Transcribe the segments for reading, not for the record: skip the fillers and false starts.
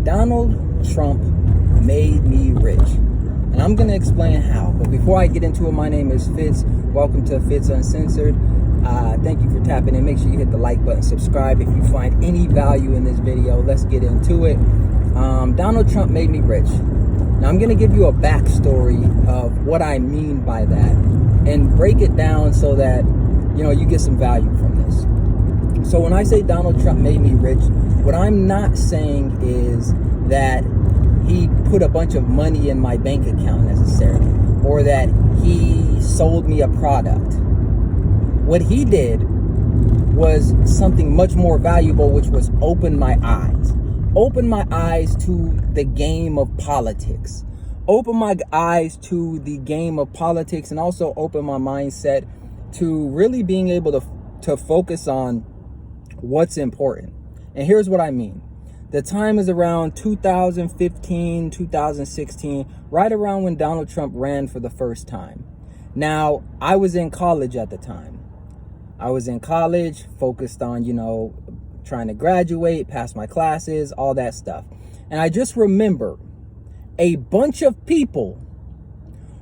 Donald Trump made me rich. And I'm going to explain how. But before I get into it, my name is Fitz. Welcome to Fitz Uncensored. Thank you for tapping in. Make sure you hit the like button, subscribe if you find any value in this video. Let's get into it. Donald Trump made me rich. Now I'm going to give you a backstory of what I mean by that and break it down so that you get some value from this. So when I say Donald Trump made me rich, what I'm not saying is that he put a bunch of money in my bank account necessarily, or that he sold me a product. What he did was something much more valuable, which was open my eyes. Open my eyes to the game of politics. Open my eyes to the game of politics, and also open my mindset to really being able to focus on what's important. And here's what I mean. The time is around 2015, 2016, right around when Donald Trump ran for the first time. Now, I was in college at the time. I was in college, focused on, trying to graduate, pass my classes, all that stuff. And I just remember a bunch of people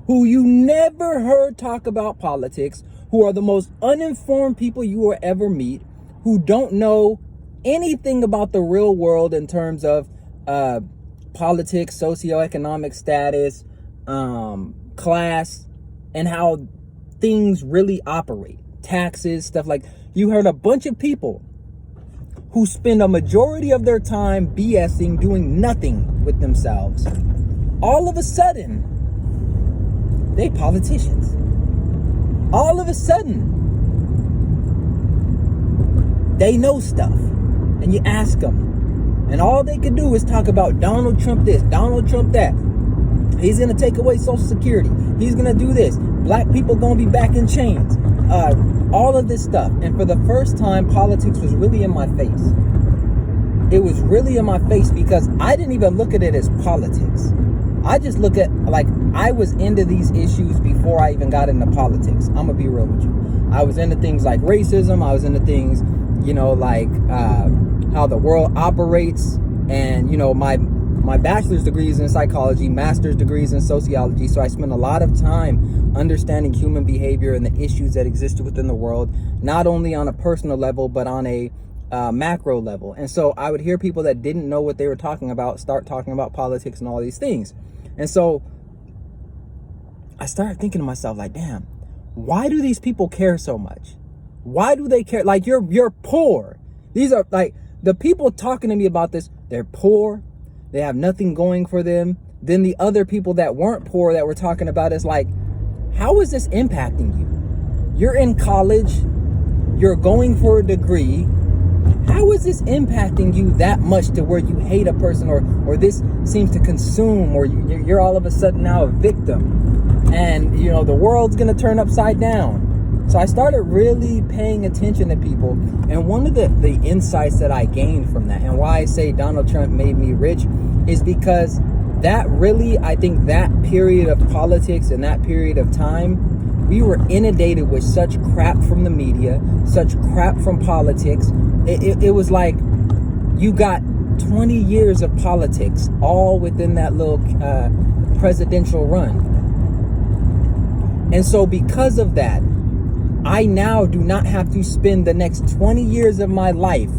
who you never heard talk about politics, who are the most uninformed people you will ever meet, who don't know anything about the real world in terms of politics, socioeconomic status, class, and how things really operate, taxes, stuff like. You heard a bunch of people who spend a majority of their time BSing, doing nothing with themselves. All of a sudden, they politicians. All of a sudden, they know stuff. And you ask them, and all they can do is talk about Donald Trump this, Donald Trump that. He's going to take away Social Security. He's going to do this. Black people going to be back in chains. All of this stuff. And for the first time, politics was really in my face. It was really in my face because I didn't even look at it as politics. I just look at, I was into these issues before I even got into politics. I'm going to be real with you. I was into things like racism. I was into things, how the world operates, and my bachelor's degrees in psychology, master's degrees in sociology. So I spent a lot of time understanding human behavior and the issues that existed within the world, not only on a personal level but on a macro level. And so I would hear people that didn't know what they were talking about start talking about politics and all these things. And so I started thinking to myself, damn, why do these people care so much? Why do they care? You're poor. These are the people talking to me about this. They're poor. They have nothing going for them. Then the other people that weren't poor that we're talking about is how is this impacting you? You're in college. You're going for a degree. How is this impacting you that much to where you hate a person, or this seems to consume, or you're all of a sudden now a victim, and the world's going to turn upside down? So I started really paying attention to people. And one of the insights that I gained from that, and why I say Donald Trump made me rich, is because that really, I think that period of politics and that period of time, we were inundated with such crap from the media, such crap from politics. It was like you got 20 years of politics all within that little presidential run. And so because of that, I now do not have to spend the next 20 years of my life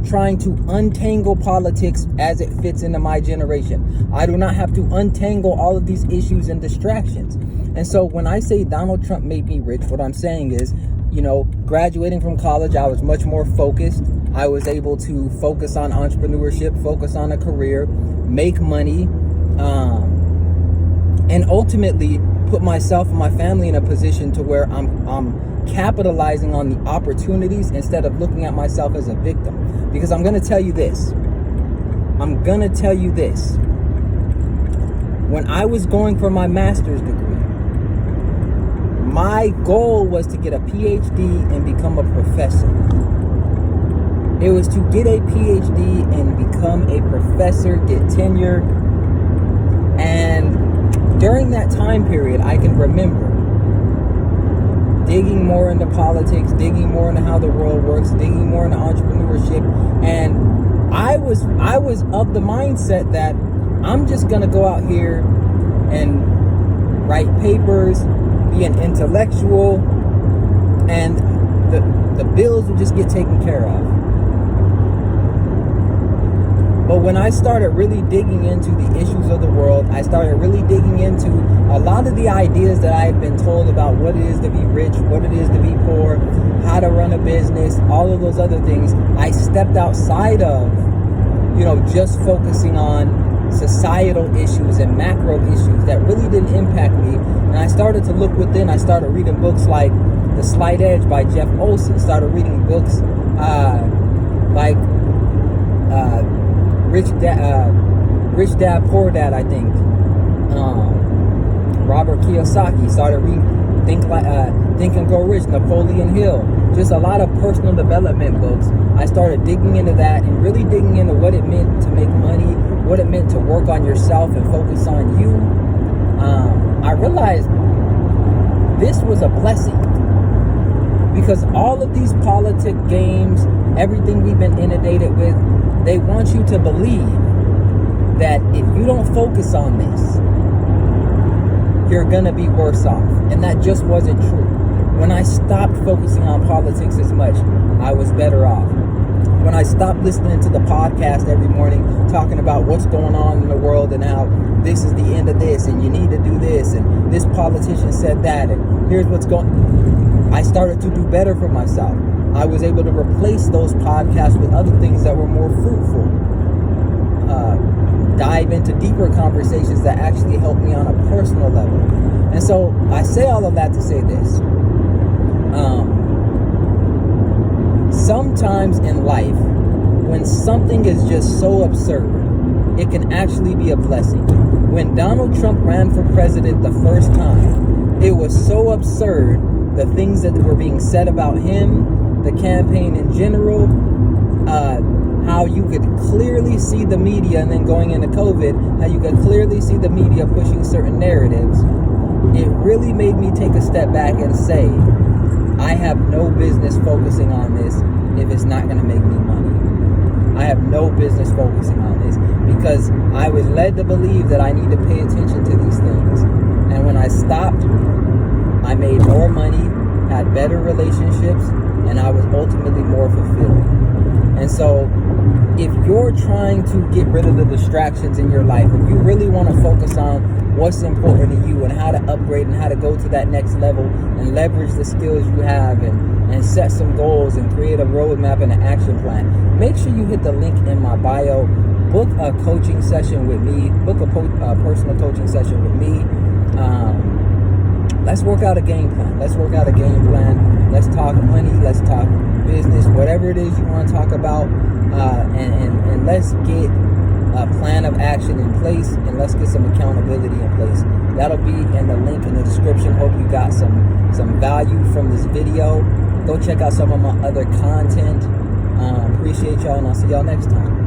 trying to untangle politics as it fits into my generation. I do not have to untangle all of these issues and distractions. And so when I say Donald Trump made me rich, what I'm saying is, graduating from college, I was much more focused. I was able to focus on entrepreneurship, focus on a career, make money, and ultimately put myself and my family in a position to where I'm capitalizing on the opportunities instead of looking at myself as a victim. Because I'm going to tell you this. When I was going for my master's degree, my goal was to get a PhD and become a professor. It was to get a PhD and become a professor, get tenure. And during that time period, I can remember digging more into politics, digging more into how the world works, digging more into entrepreneurship. And I was of the mindset that I'm just gonna go out here and write papers, be an intellectual, and the bills would just get taken care of. But when I started really digging into the issues of the world, I started really digging into a lot of the ideas that I had been told about what it is to be rich, what it is to be poor, how to run a business, all of those other things. I stepped outside of, just focusing on societal issues and macro issues that really didn't impact me. And I started to look within. I started reading books like The Slight Edge by Jeff Olson. Started reading books like Rich Dad, Poor Dad, I think. Robert Kiyosaki. Started reading Think and Grow Rich, Napoleon Hill. Just a lot of personal development books. I started digging into that and really digging into what it meant to make money, what it meant to work on yourself and focus on you. I realized this was a blessing, because all of these politic games, everything we've been inundated with, they want you to believe that if you don't focus on this, you're gonna be worse off. And that just wasn't true. When I stopped focusing on politics as much, I was better off. When I stopped listening to the podcast every morning talking about what's going on in the world and how this is the end of this and you need to do this and this politician said that and here's what's going on, I started to do better for myself. I was able to replace those podcasts with other things that were more fruitful. Dive into deeper conversations that actually help me on a personal level. And so I say all of that to say this. Sometimes in life, when something is just so absurd, it can actually be a blessing. When Donald Trump ran for president the first time, it was so absurd, the things that were being said about him, the campaign in general, how you could clearly see the media, and then going into COVID, how you could clearly see the media pushing certain narratives. It really made me take a step back and say, I have no business focusing on this if it's not going to make me money. I have no business focusing on this because I was led to believe that I need to pay attention to these things. And when I stopped, I made more money, had better relationships, and I was ultimately more fulfilled. And so if you're trying to get rid of the distractions in your life, if you really want to focus on what's important to you and how to upgrade and how to go to that next level and leverage the skills you have and set some goals and create a roadmap and an action plan, make sure you hit the link in my bio. Book a coaching session with me. Book a personal coaching session with me. Let's work out a game plan. Let's talk money. Let's talk business. Whatever it is you want to talk about. And let's get a plan of action in place, and let's get some accountability in place. That'll be in the link in the description. Hope you got some value from this video. Go check out some of my other content. Appreciate y'all, and I'll see y'all next time.